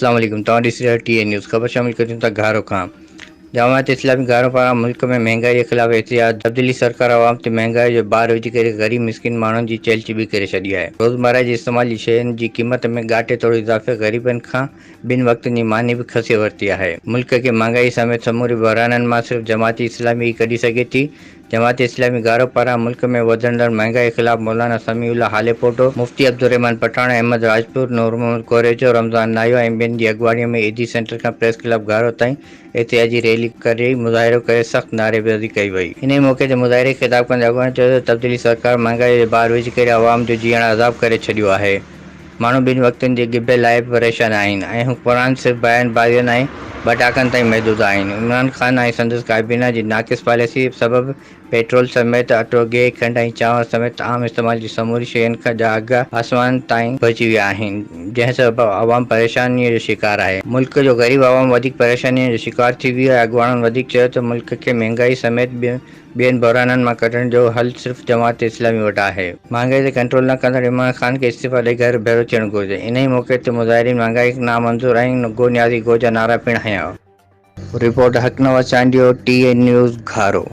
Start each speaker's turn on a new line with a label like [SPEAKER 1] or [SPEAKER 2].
[SPEAKER 1] अस्सलाम वालेकुम। T news खबर शामिल करूँ था घारो खां। जमात इस्लामी घारो पारां मुल्क में महंगाई के खिलाफ एहतजाज। तब्दीली सरकार आवाम ते महंगाई जो बार विझी करे गरीब मिस्किन माण्हुनि जी चेल्ह चिॿी करे छॾी आहे। रोज़मर्रा जी इस्तेमाल जी शयुनि जी क़ीमत में घाटे थोरो इज़ाफ़े ग़रीबनि खां ॿिनि वक़्तनि जी मानी बि खसे वरिती आहे। मुल्क खे महांगाई समेत समूरे बहराननि मां सिर्फ़ जमात इस्लामी ई कढी सघे थी। जमात इस्लामी घारो पारां मुल्क में वधंदड़ महांगाई के खिलाफ मौलाना समीउल्लाह हाले पोटो, मुफ्ती अब्दुर्रहमान पठाण, अहमद राजपुर, नूर मोहम्मद कोरेजो, रमज़ान नायो ऐं ॿियनि जी अॻुवाणीअ में ईदी सेंटर खां प्रेस क्लब घारो ताईं एहतिजाजी रैली करे मुज़ाहिरो करे सख़्त नारेबाज़ी कई वई। इन मौक़े ते मुज़ाहिरे खे ख़िताब कंदे अॻवान चयो त तब्दीली सरकार महांगाई जे बार विझी करे अवाम जो जीअण अज़ाब करे छॾियो आहे। माण्हू ॿिनि वक़्तनि जे गिबे लाइ बि परेशान आहिनि ऐं हुक्मरान सिर्फ़ बयानबाज़ियुनि ऐं ॿ टाकनि ताईं महदूद आहिनि। इमरान ख़ान ऐं संदसि काबीना जी नाक़िस पॉलिसी सबबि पेट्रोल समेत अटो, गिह, खंडु ऐं चांवर समेत आम इस्तेमाल जी समूरी शयुनि जा अघ आसमान ताईं पहुची विया आहिनि, जंहिं सबबि अवाम परेशानीअ जो शिकार आहे। मुल्क जो ग़रीब अवाम वधीक परेशानीअ जो शिकार थी वियो आहे। अॻुवाणनि वधीक चयो त मुल्क खे महांगाई समेत ॿियनि बहराननि मां कढण जो हल सिर्फ़ जमात इस्लामी वटि आहे। महांगाई ते कंट्रोल न कंदड़ इमरान ख़ान खे इस्तीफ़ा ॾेई घर भेरो थियणु घुरिजे। इन ई मौक़े ते मुज़ाहिरीन महांगाई नामंज़ूर ऐं गो न्याज़ी गो जा नारा पिणु हंया। रिपोर्ट हक़नवाज़ चांडियो, टी न्यूज़ घारो।